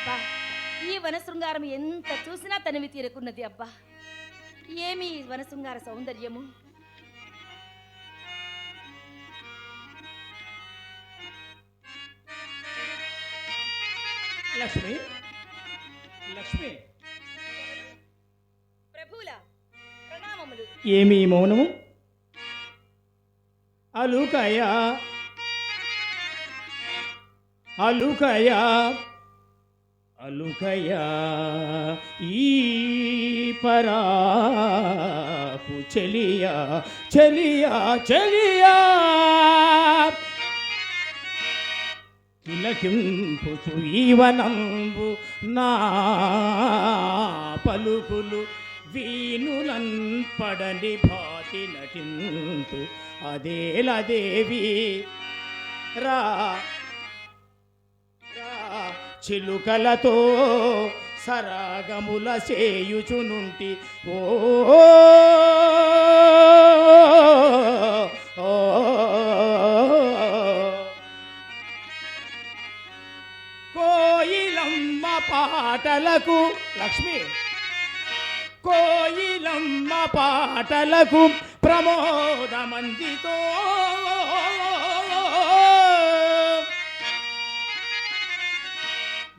అబ్బా, ఈ వనశృంగారం ఎంత చూసినా తనివి తీరకున్నది అబ్బా. ఏమి ఈ వనశృంగార సౌందర్యము! లక్ష్మి, లక్ష్మి, ప్రభువుల ప్రణామములు. ఏమి మౌనము? అలుకయా అలుకయా అలుకయా ఈ పరాపు చెలియా చెలియా చెలియా తిలకింపుచు ఈవనంబు నా పలుకులు వీనులన్ పడని భాతి నటింతు అదేలదేవి రా చిలుకలతో సరాగముల చేయుచునుంటి ఓ కోయిలమ్మ పాటలకు లక్ష్మి, కోయిలమ్మ పాటలకు ప్రమోదమందితో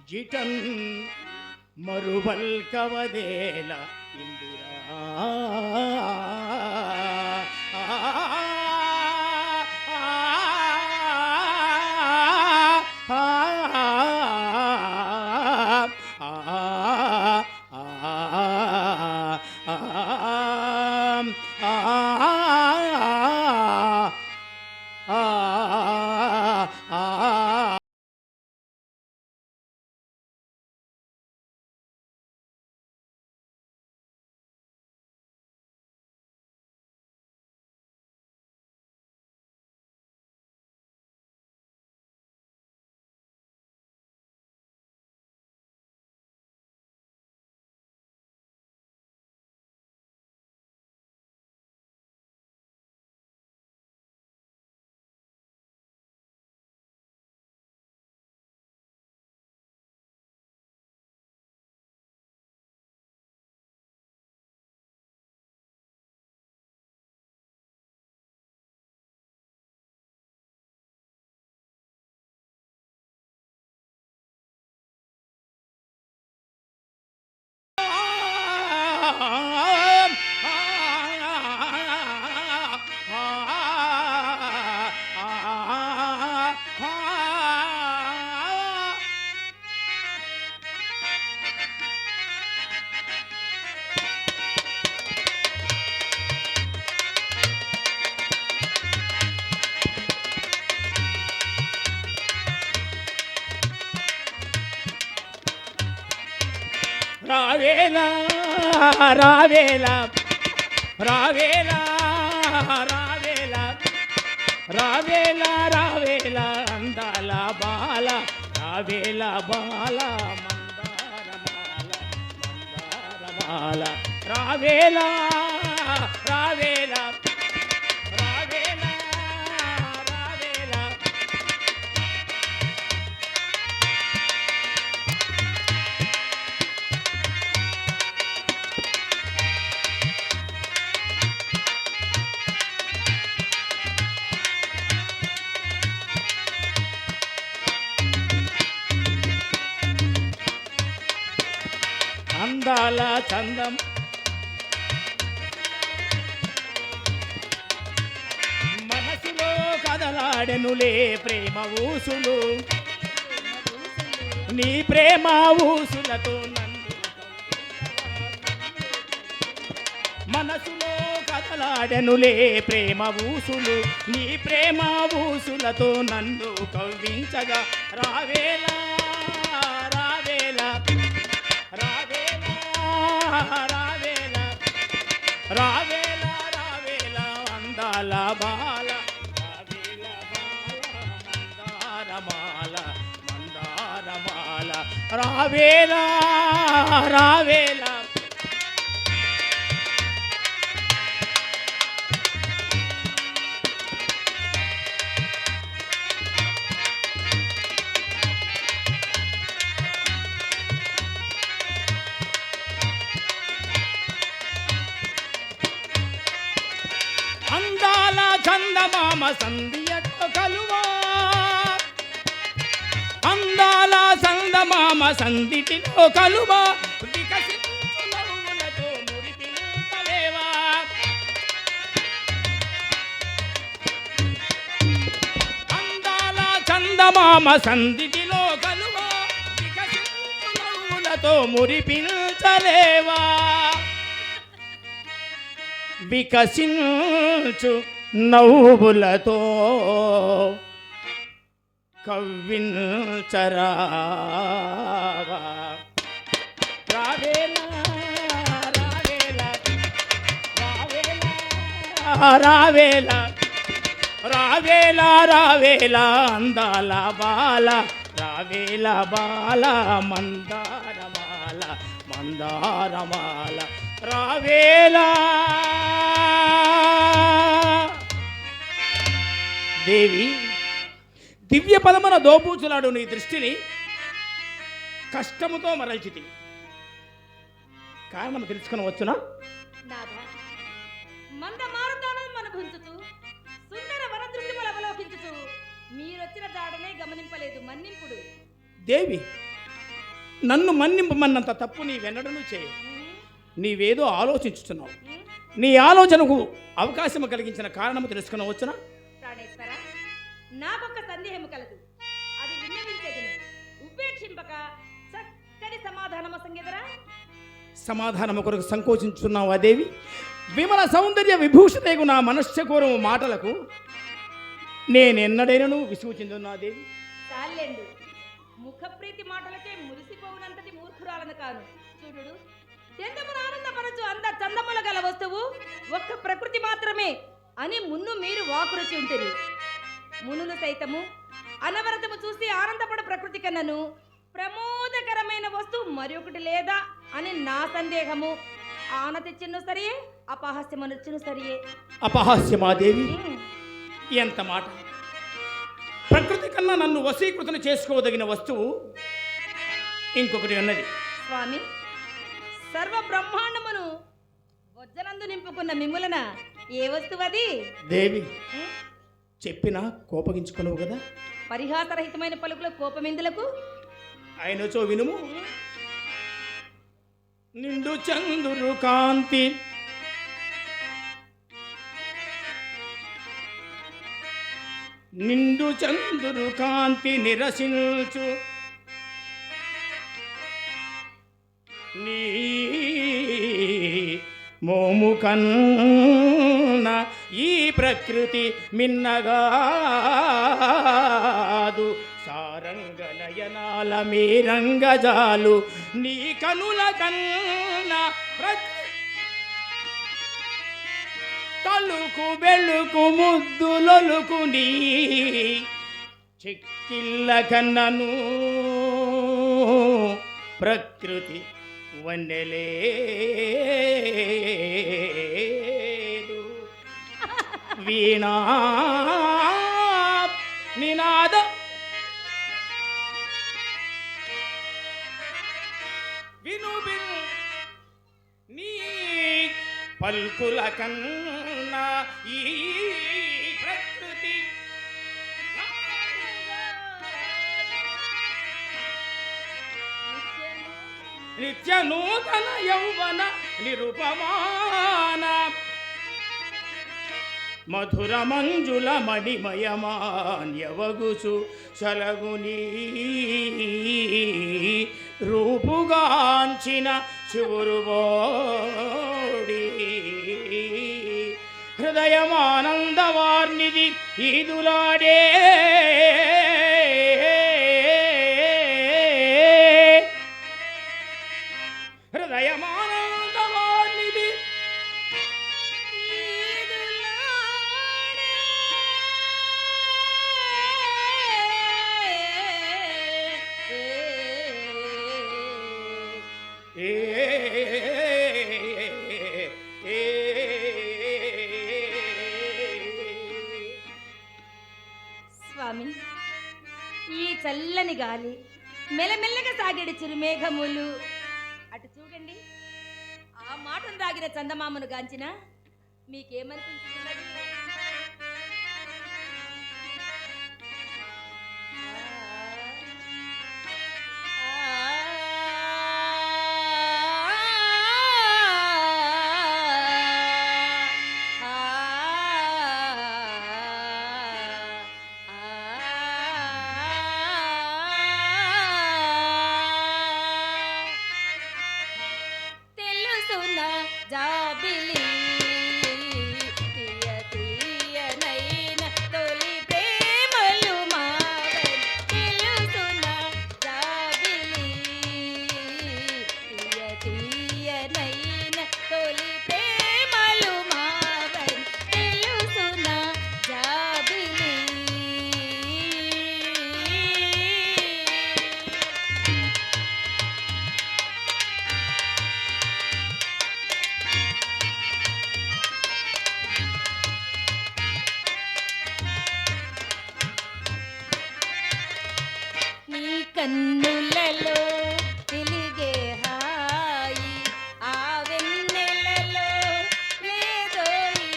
జిటన్ మరువల్కవదేల ఇందిరా రావేలా రావేలా రావేలా రావేలా రావేలా రావేలా అందాల బాల రావేలా బాల మందారమాల మందారమాల రావేలా రావేలా రావేలా రావేలా అందాల చందం మనసులో కదలాడెనులే ప్రేమ ఊసులు నీ ప్రేమ ఊసులతో నన్ను మనసులో కదలాడెనులే ప్రేమ ఊసులు నీ ప్రేమ ఊసులతో నన్ను కవ్వించగా రావేలా రావేలా రావేలా రావేలా రావేలా రావేలా అందాల బాల రావేలా బాల మందారమాల మందారమాల రావేలా రావేలా చందమామ సంధియతో కలువా అందాల చందమామ సంధిటిలో కలువా వికసించు నవ్వులతో మురిపించలేవా అందాల చందమామ సంధిటిలో కలువా వికసించు నవ్వులతో మురిపించలేవా వికసించు నవ్వులతో కవ్వించరావా రావేలా రావేలా రావేలా రావేలా రావేలా అందాల బాల రావేలా బాల మందారమాల మందారమాల రావేలా దేవి దివ్య పదమున దోబూచులాడు నీ దృష్టిని కష్టముతో మరల్చితి కారణం తెలుసుకుని వచ్చునా నాథా మంద మారుతానం అనుభవించుతూ సుందర వన దృశ్యములు అవలోకించుతూ మీరొచ్చిన దాడనే గమనింపలేదు మన్నింపుడు దేవి నన్ను మన్నింపమన్నంత తప్పు నీ వెన్నడను చేయి నీవేదో ఆలోచించుతున్నావు నీ ఆలోచనకు అవకాశం కలిగించిన కారణము తెలుసుకుని వచ్చునా ప్రాణేశ్వర నాకొక సందేహము కలదు అది విన్నవించేదను ఉపేక్షింపక చక్కటి సమాధానము సంగెదరా సమాధానము కొరకు సంకోచించున్నావు దేవి విమల సౌందర్య విభూషితేగు నా మనశ్శకూరము మాటలకు నేనెన్నడైనను విసుగు చెందున్నా దేవి చాలండు ముఖప్రీతి మాటలకే మురిసిపోవునంతటి మూర్ఖురాలను కాను చూడు ఎంతమును ఆనందపరచు అంద చందముల గల వస్తువు ఒక్క ప్రకృతి మాత్రమే అని మున్ను మీరు వాకురుచి ఉంటుంది మునులు సైతము అనవరతము చూసి ఆనందపడ ప్రకృతి కన్నను ప్రమోదకరమైన వస్తువు మరొకటి లేదా అని నా సందేహము ఆనతిచ్చును సరియే అపహాస్యమనుచును సరియే అపహాస్యమాదేవి ఎంత మాట ప్రకృతి కన్నా నన్ను వశీకృతం చేసుకోదగిన వస్తువు ఇంకొకటి ఉన్నది స్వామి సర్వ బ్రహ్మాండమును వజ్జనందు నింపుకున్న మిమ్ములన ఏ వస్తువు అది దేవి చెప్పినా కోపగించుకున్నావు కదా పరిహాసరహితమైన పలుకుల కోపమెందులకు ఆయనచో వినుము నిండు చంద్రుడు కాంతి నిండు చంద్రుడు కాంతి నిరసించు నీ మోము కన్న ఈ ప్రకృతి మిన్నగాదు సారంగనయనాల మీరంగజాలు నీ కనుల కన్న తలుకు బెలుకు ముద్దులొలుకు నీ చెక్కిళ్ళ కన్నను ప్రకృతి వన్నెలేదు వీణా నినాద విను విను నీ పల్కుల కన్నా ఈ ప్రకృతి నిత్య నూతన యౌవన నిరుపమాన మధుర మంజుల మణిమయమాన్యవగుసు చలగుని రూపుగాంచిన శివురుబోడి హృదయమానందవార్నిది ఈదులాడే హృదయమానందవార్నిది స్వామి ఈ చల్లని గాలి మెల్లమెల్లగా సాగేడు చిరుమేఘములు అటు చూడండి ఆ మాటను దాగిన చందమామను గాంచిన మీకేమనిపించుతున్నది కన్నులలో వెలిగే హాయి ఆ వెన్నెలలో లేదోయి.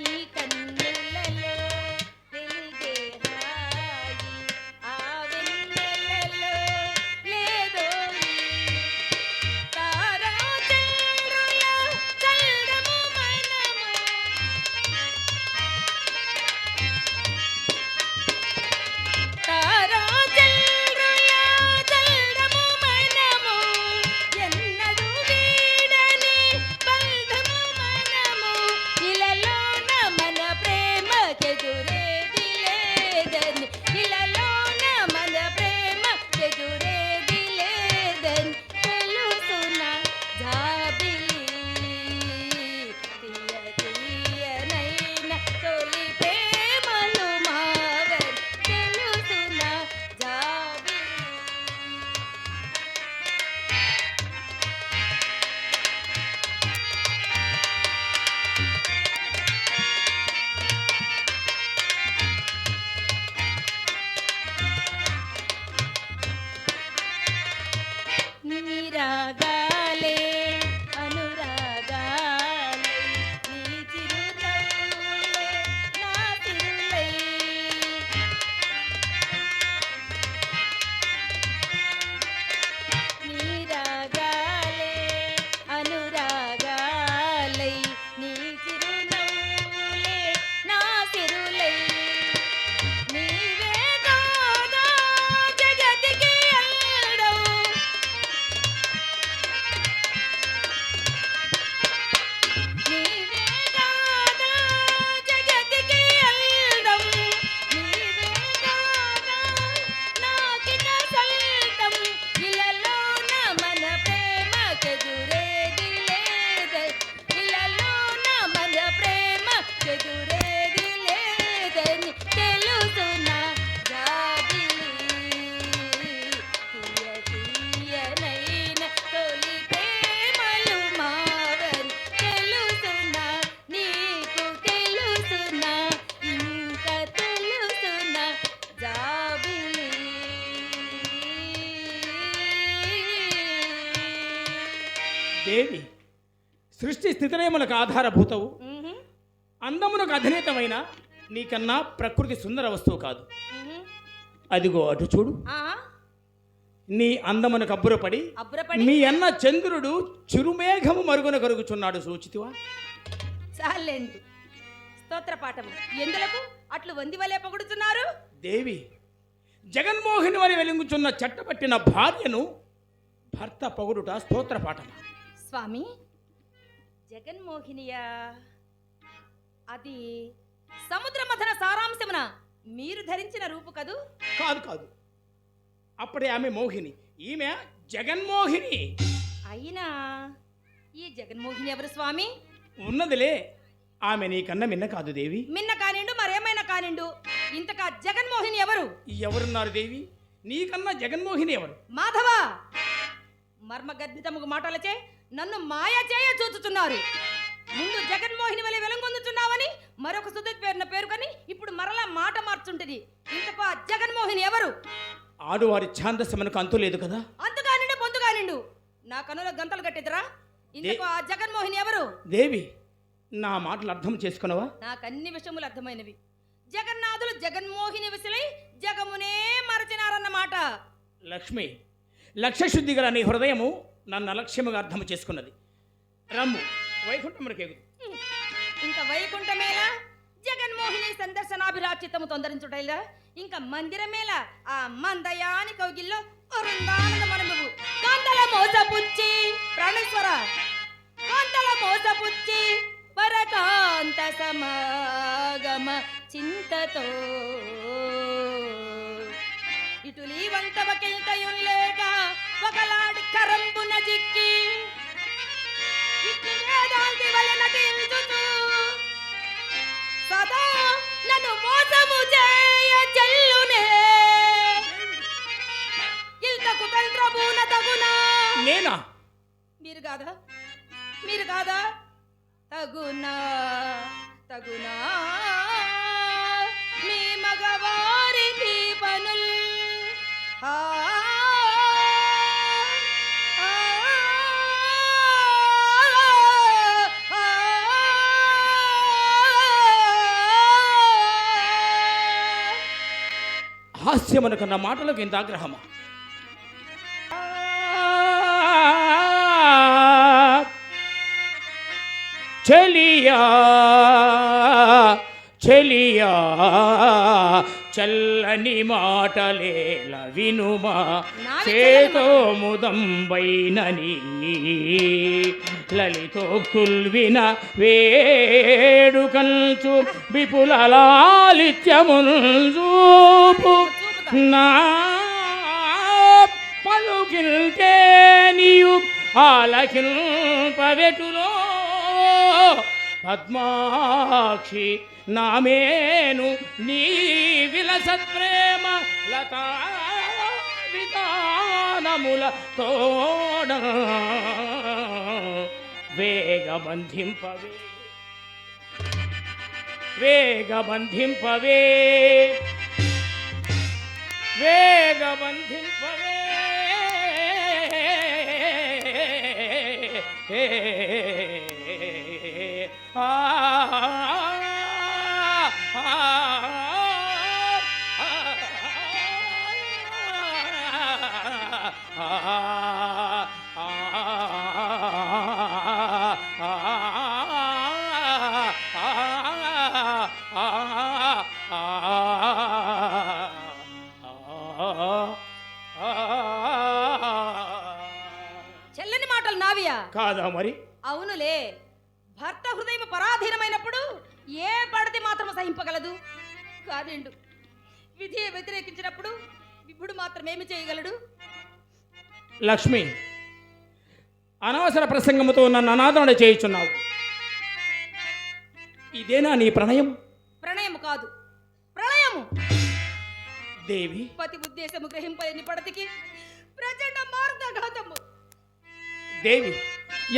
నీ కన్నులలో వెలిగే హాయి ఆ వెన్నెలలో లేదోయి. తారా చంద్రుల చల్లము మనము తారా చంద్రుల చల్లము మనము ఎన్నడూ వీడని బంధము మనము ఇలలోన మన ప్రేమకెదురేది లేదని ఇలలోన మన ప్రేమకెదురేది లేదని తెలుసున జాబిలి తీయ తీయనైన తొలి ప్రేమలు మావని తెలుసున జాబిలి. నీరాగాలే అనురాగాలే నీ చిరునవ్వులే నా తిరులై. నీరాగాలే అనురాగాలై నీ చిరునవ్వులే నా తిరులై. నీవే కాదా జగతికి అల్లుడౌ నీవే కాదా జగతికి అల్లుడౌ నీవే కాదా నాకిక సల్తం ఇలలోన మన ప్రేమకెదురేది లేదని ఇలలోన మన ప్రేమకెదురేది లేదని తెలుసున జాబిలి తీయ తీయనైన తొలి ప్రేమలు మావని తెలుసున నీకు తెలుసున ఇంక తెలుసున జాబిలి. దేవి సృష్టి స్థితిలయములకు ఆధారభూతవు, అందమునకు అధినేతమైన నీకన్నా ప్రకృతి సుందర వస్తువు కాదు. అదిగో అటు చూడు, నీ అందమునకు అబ్బురపడి అబ్బురపడి మీ అన్న చంద్రుడు చిరుమేఘము మరుగున కరుగుచున్నాడు. సూచితివా? చాలండి స్తోత్ర పాఠము ఎందులకు అట్లు వందివలే పొగుడుతున్నారు? దేవి జగన్మోహిని వరి వెలుగుచున్న చెట్టపట్టిన భార్యను భర్త పొగుడుట స్తోత్ర పాఠమా? స్వామి జగన్మోహినియా అది సముద్ర మథన సారాంశమున మీరు ధరించిన రూపు కదూ? కాదు కాదు, అప్పుడే ఆమె మోహిని, ఈమె జగన్మోహిని. అయినా ఈ జగన్మోహిని ఎవరు స్వామి? ఉన్నదిలే, ఆమె నీకన్నా మిన్న కాదు దేవి. మిన్న కానిండు మరేమైనా కానిండు, ఇంతకా జగన్మోహిని ఎవరు? ఎవరున్నారు దేవి? నీకన్నా జగన్మోహిని ఎవరు? మాధవ మర్మగర్భితముగు మాటలచే నన్ను మాయ చేయ చూచుతున్నారు. ముందు జగన్మోహిని వలె వెలుగొందుతున్నావని మరొక సుధి పేరున పేరుకొని ఇప్పుడు మరలా మాట మార్చుంటది. ఇంతకు ఆ జగన్మోహిని ఎవరు? ఆడువారి ఛాందస్యమునకు అంతు లేదు కదా. అంతుగానిండు పొందుగానిండు నా కనుల గంతలు కట్టేదిరా. ఇంతకు ఆ జగన్మోహిని ఎవరు? దేవి నా మాటలు అర్థం చేసుకున్నావా? నాకు అన్ని విషయములు అర్థమైనవి. జగన్నాథులు జగన్మోహిని విషయమై జగమునే మరచినారన్నమాట. లక్ష్మి, లక్ష్యశుద్ధి గల నీ హృదయము నన్ను అలక్ష్యముగా అర్థం చేసుకున్నది. రమ్ము వైకుంఠమునకు ఎగురు. ఇంకా వైకుంఠమేలా జగన్మోహిని సందర్శనాభిరాచితము తొందరించుటైలా ఇంకా మందిరమేలా ఆ మందయాని కౌగిల్లో వృందావన మనము కాంతల మోసపుచ్చి ప్రాణేశ్వర కాంతల మోసపుచ్చి పరకాంత సమాగమ చింతతో ఇటులీ వంతవకిల్తయులేక ఒకలాడి కరంబున జిక్కి ఇట్టి వేదాంతి వలె నటించుతూ సదా నన్ను మోసము చేయ చెల్లునే ఇల్తకు తంత్రబూన తగునా. నేనా? మీరు కాదా తగునా తగునా మీ మగవారికి పనుల్ ఆ హాస్యమనుకున్న మాటలకు ఇంత ఆగ్రహమా? చెలియా చెలియా చల్లని మాటలేల వినుమా చేతో ముదంబైనని లలితోక్తుల్విన వేడుకంచు విపుల లాలిత్యముంజూపు నా పలుకిల్తే నీయు ఆలకిల్పవెటులో పద్మాక్షి నామేను నీ విలసత్ప్రేమ లతా విధానముల తోడ వేగబంధింపవే వేగబంధింపవే వేగబంధింపవే చెల్లని మాటలు నావియా కాదా మరి? అవునులే, భర్త హృదయం పరాధీనమైనప్పుడు ఏ పడది మాత్రం సహింపగలదు కానిండు. విధి వ్యతిరేకించినప్పుడు విభుడు మాత్రం ఏమి చేయగలడు? లక్ష్మి, అనవసర ప్రసంగముతో నన్ను అనాదరణ చేయుచున్నావు. ఇదేనా నీ ప్రణయం? ప్రణయము కాదు, ప్రళయము. దేవి, పతి ఉద్దేశము గ్రహింపలేని పడతికి ప్రచండ మార్గఘాతము. దేవి,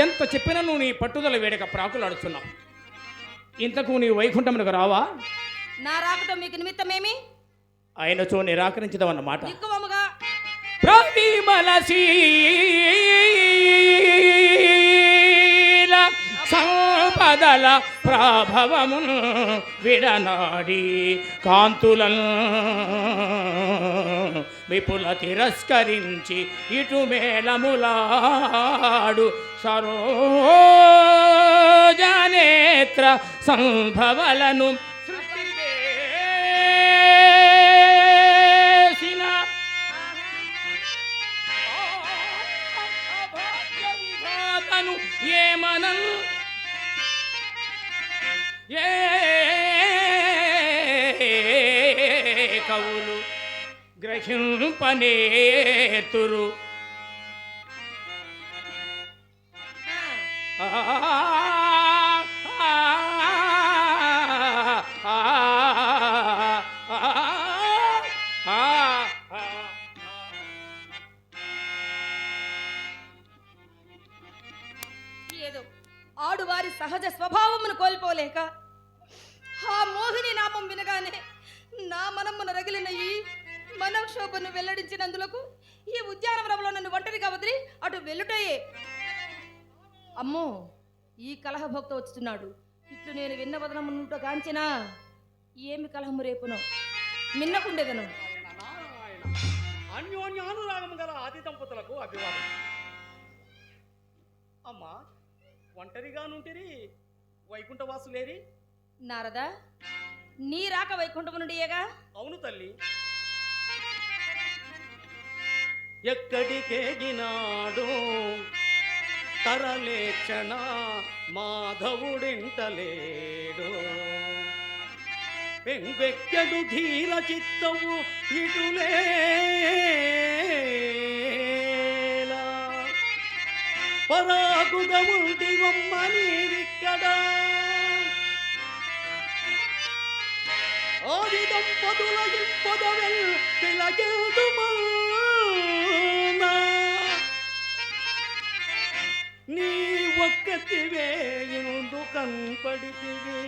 ఎంత చెప్పినా నువ్వు నీ పట్టుదల వేడక ప్రాకులాడుతున్నావు. ఇంతకు నీ వైకుంఠమునకు రావా? నా రాకతో మీకు నిమిత్తమేమి? ఆయనచో నిరాకరించదవన్నమాట. దిక్కువముగా ప్రవిమలశీల సంపదల ప్రాభవము విడనాడి కాంతులను విపుల తిరస్కరించి ఇటు మేళములాడు సరోజనేత్ర సంభవలను ఏమనను ఏ కవులు గ్రహింపనేతురు. ఏదో ఆడువారి సహజ స్వభావమును కోల్పోలేక ఆ మోహిని నామం వినగానే నా మనమ్మున రగిలిన ఈ మనోక్షోభను వెల్లడించినందులకు ఈ ఉద్యానవనంలో నన్ను ఒంటరిగా వదిలి అటు వెళ్ళుటయే. అమ్మో, ఈ కలహ భక్త వచ్చుతున్నాడు. ఇట్లు నేను విన్న వదనమునుట కాంచినా ఏమి కలహము రేపునో మిన్నకుండేదను. అన్యోన్యానురాగం గల ఆది దంపతులకు అభివాదం. అమ్మా, ఒంటరిగా నుంటిరి, వైకుంఠవాసులేరి? నారదా, నీ రాక వైకుంఠము నుండియేగా? అవును తల్లి. ఎక్కడికేగినాడు తరలేక్షణ మాధవుడింటలేడు. పెంగెక్కడు ధీర చిత్తవు ఇటులేలా పరాగుగా ఉంటివమ్మ నీవిక్కడా. ఆది దంపతుల ఇంపదవెల్ తిలగిల్దుమన్నా నీ ఒక్కతివే ఇందు కనపడితివి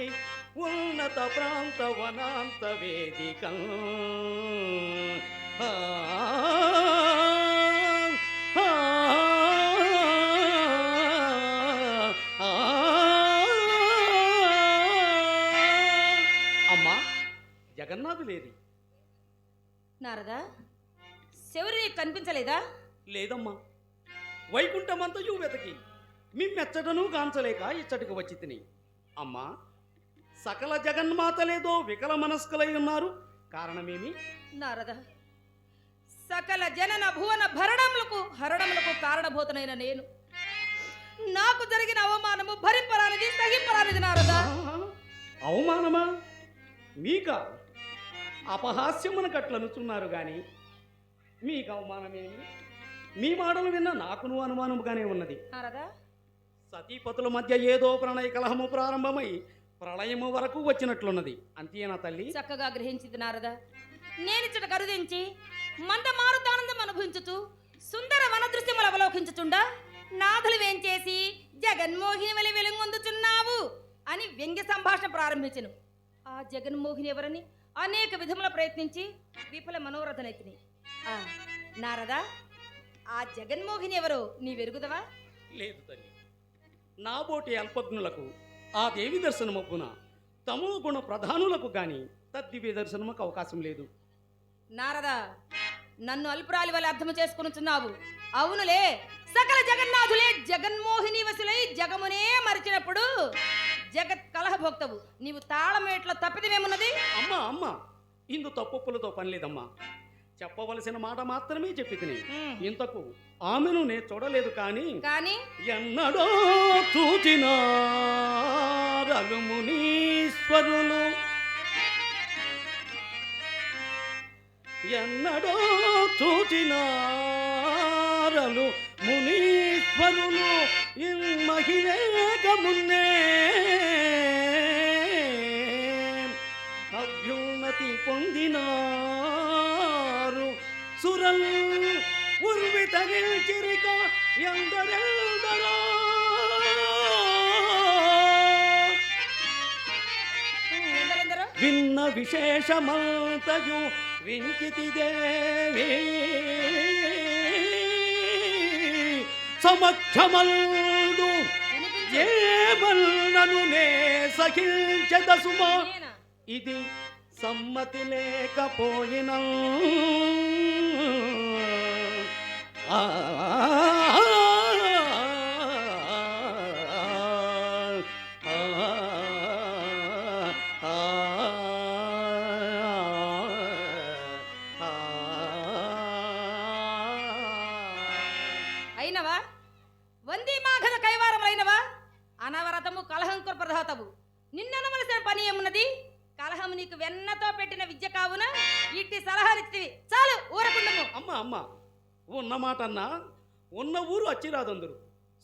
ఉన్నత ప్రాంత వనాంత వేదిక అమ్మా జగన్నాథులేది? నారదా, శివుడు నీకు కనిపించలేదా? లేదమ్మా, వైకుంఠమంతయు వెతకి మిమ్మెచ్చటను కాంచలేక ఇచ్చటికి వచ్చి తిని. అమ్మా, సకల జగన్మాతలేదో వికల మనస్కులై ఉన్నారు, కారణమేమి? నారదా, సకల జనన భువన భరణములకు హరణములకు కారణభూతనైన నేను నాకు జరిగిన అవమానము భరింపరానిది సహింపరానిది నారదా. అవమానమా? మీక అపహాస్యమున కట్లనుచున్నారు గాని మీకు అవమానమేమి? మీ మాటలు విన్న నాకును అనుమానముగానే ఉన్నది. నారదా, సతీపతుల మధ్య ఏదో ప్రణయ కలహము ప్రారంభమై ప్రళయము వరకు వచ్చినట్లున్నది, అంతేనా తల్లి? చక్కగా గ్రహించింది నారదా. నేనిచ్చట కరుదించి మంద మారుతానందం అనుభవించుచు సుందర వన దృశ్యములు అవలోకించుచుండా నాథులు వేంచేసి జగన్మోహిని వలె వెలుగొందుచున్నావు అని వ్యంగ్య సంభాషణ ప్రారంభించెను. ఆ జగన్మోహిని ఎవరని అనేక విధముల ప్రయత్నించి విఫల మనోరథనైతిని. నారదా, ఆ జగన్మోహిని ఎవరో నీ వెరుగుదవా? లేదు తల్లి, నాబోటి అల్పజ్ఞులకు ఆ దేవి దర్శనమప్పున తమో గుణ ప్రధానులకు గాని తద్దివ్య దర్శనముకు అవకాశం లేదు. నారదా, నన్ను అల్పురాలి వల్ల అర్థం చేసుకునుచున్నావు. అవునులే, సకల జగన్నాథులే జగన్మోహిని వసులై జగమునే మరిచినప్పుడు జగత్ కలహభోక్తవు నీవు తాళమేట్లో తప్పిదమేమున్నది? అమ్మా అమ్మా, ఇందు తప్పులతో పని లేదమ్మా, చెప్పవలసిన మాట మాత్రమే చెప్పి తిని. ఇంతకు ఆమెను నే చూడలేదు కానీ ఎన్నడో చూచినారలు మునీశ్వరులు, ఎన్నడో చూచినారలు మునీశ్వరులు మహిళేక మున్నే అభ్యున్నతి పొందినారు సురల్ ఉర్వి తగిల్చిరిక ఎందరెందరో విన్న విశేషమంతయు వించితి దేవి సమక్షమందు ఏమన్నను నే సఖించదసుమా, ఇది సమ్మతి లేకపోయిన అయినవా వందీ మాఘన కైవారములైనవా అనవరతము కలహంకుర ప్రధాతవు నిన్ననవలసిన పని ఏమున్నది? కలహం నీకు వెన్నతో పెట్టిన విద్య కావున ఇట్టి సలహానిచ్చివి చాలు ఊరకుండము. అమ్మా అమ్మా, ఉన్న మాటన్నా ఉన్న ఊరు అచ్చిరాదందురు,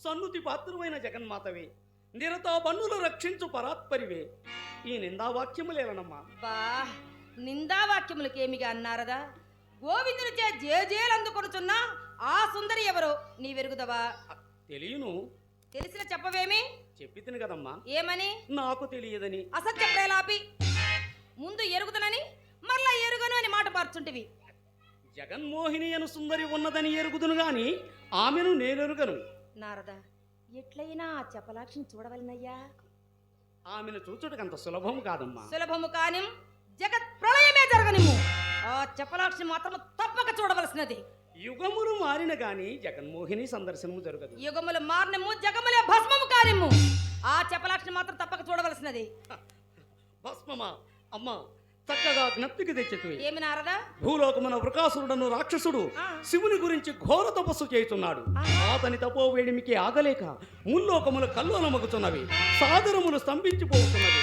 సన్నుతి పాత్రమైన జగన్మాతవే, నిరతా బన్నులు రక్షించు పరాత్పరివే, ఈ నిందావాక్యములేనమ్మా. బా, నిందావాక్యములకేమిగా అన్నారదా? గోవిందుని చే జేజేలందుకొనుచున్నా ఆ సుందరి ఎవరో నీ వెరుగుదవా? తెలియను. తెలిసిన చెప్పవేమి? చెప్పి తిని కదమ్మా. ఏమని? నాకు తెలియదని. అసత్య ప్రేలాపి ముందు ఎరుగుదనని మరలా ఎరుగను అని మాట పార్చుంటివి. జగన్మోహిని అను సుందరి ఉన్నదని ఎరుగుదును గాని ఆమెను నేనెరుగను. నారదా, ఎట్లయినా ఆ చపలాక్షిని చూడవలనయ్యా. ఆమెను చూచుటకంత సులభము కాదమ్మా. సులభము కాని జగత్ ప్రళయమే జరగనిము. ఆ చపలాక్షి మాత్రం తప్పక చూడవలసినది. యుగములు మారిన గాని జగన్మోహిని సందర్శనము జరగదు. యుగములు మారినము జగములే భస్మము కానిము. ఆ చపలాక్షి మాత్రం తప్పక చూడవలసినది. భస్మమా? అమ్మా, చక్కగా జ్ఞప్తికి తెచ్చేటివి. ఏమి నారదా? భూలోకమున వృకాసురుడను రాక్షసుడు శివుని గురించి ఘోర తపస్సు చేయుచున్నాడు. అతని తపో వేడిమికి ఆగలేక ముల్లోకముల కల్లోలమగుతున్నవి, సాదరములు స్తంభించిపోతున్నవి.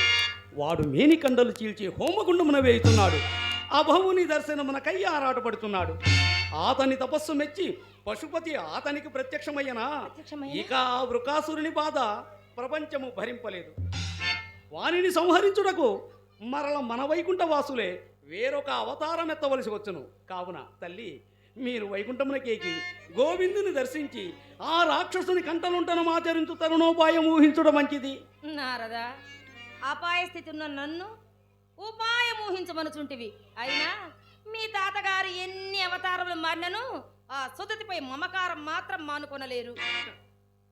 వాడు మేనికండలు చీల్చి హోమగుండమున వేయుతున్నాడు. అభవుని దర్శనమున కయ్యారాటపడుతున్నాడు. అతని తపస్సు మెచ్చి పశుపతి అతనికి ప్రత్యక్షమయ్యనా. ఇక ఆ వృకాసురుని బాధ ప్రపంచము భరింపలేదు. వానిని సంహరించుటకు మరల మన వైకుంఠ వాసులే వేరొక అవతారం ఎత్తవలసి వచ్చును. కావున తల్లి, మీరు వైకుంఠమునకేకి గోవిందుని దర్శించి ఆ రాక్షసుని కంటలుంటను ఆచరించు తరుణోపాయం ఊహించడం మంచిది. నారదా, అపాయ స్థితి ఉన్న నన్ను ఉపాయం ఊహించమనుచుంటివి. అయినా మీ తాతగారు ఎన్ని అవతారములు మారినను ఆ సుదతిపై మమకారం మాత్రం మానుకొనలేరు.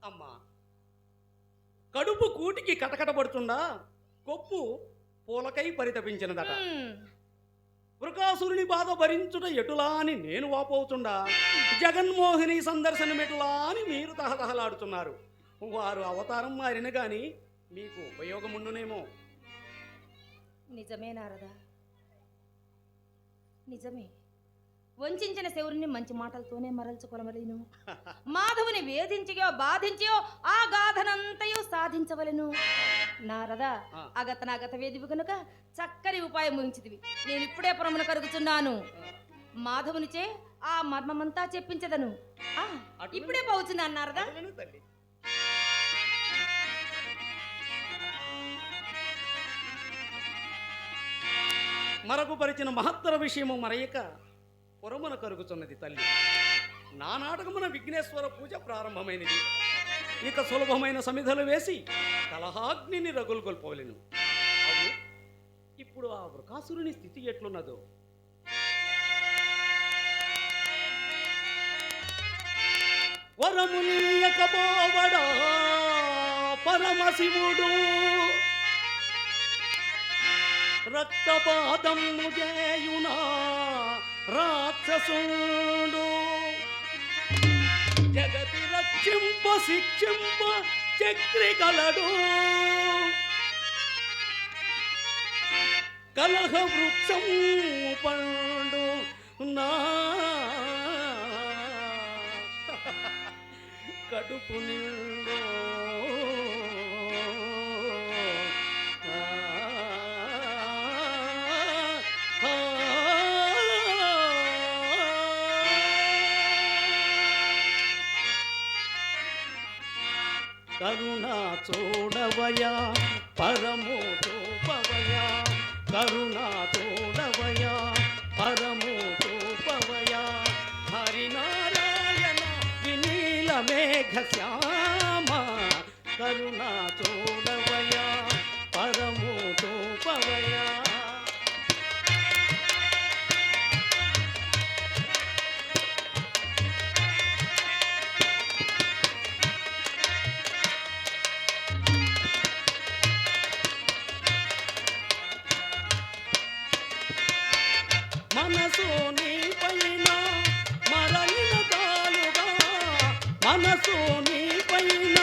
అమ్మా, కడుపు కూటికి కటకటపడుతుందా కొప్పు పూలకై పరితపించినదట. వృకాసురుని బాధ భరించుట ఎటులా అని నేను వాపోతుండా, జగన్మోహిని సందర్శనం ఎటులా అని మీరు తహతహలాడుతున్నారు. వారు అవతారం మారిన గాని మీకు ఉపయోగముండునేమో. నిజమే నారదా, నిజమే. వంచిన శౌరిని మంచి మాటలతోనే మరల్చుకొనవలేను. మాధవుని వేధించియో బాధించియో ఆ గాథనంతయో సాధించవలెను. నారదా, అగత వేదివి కనుక చక్కని ఉపాయం ఊహించితివి. నేను ఇప్పుడే పురమున కరుగుచున్నాను. మాధవునిచే ఆ మర్మమంతా చెప్పించదను. ఇప్పుడే పోవచ్చున్నాను నారదా. తల్లి, మరొకపరిచిన మహత్తర విషయము మరయక పురమున కరుగుతున్నది తల్లి. నా నాటకమున విఘ్నేశ్వర పూజ ప్రారంభమైనది. ఇక సులభమైన సమిధలు వేసి కలహాగ్నిని రగులుకొల్పోలేను. అవును, ఇప్పుడు ఆ వృకాసురుని స్థితి ఎట్లున్నదో. వరమునియకపోవడా పరమశివుడు, రక్తపాతము చేయునా రాక్షసుడు, జగతి రక్షింప శిక్షింప చక్రి కలడు, కలహ వృక్షం పండు నా కడుపు నిండు. కరుణా చూడవయా పరము చూపవయా, కరుణా చూడవయా పరము చూపవయా, హరినారాయణ వినీల మేఘ శ్యామ, కరుణా చూడవయా పరము చూపవయా. మనసు నీ పైన మరలిన తాలుగా, మనసు నీ పైన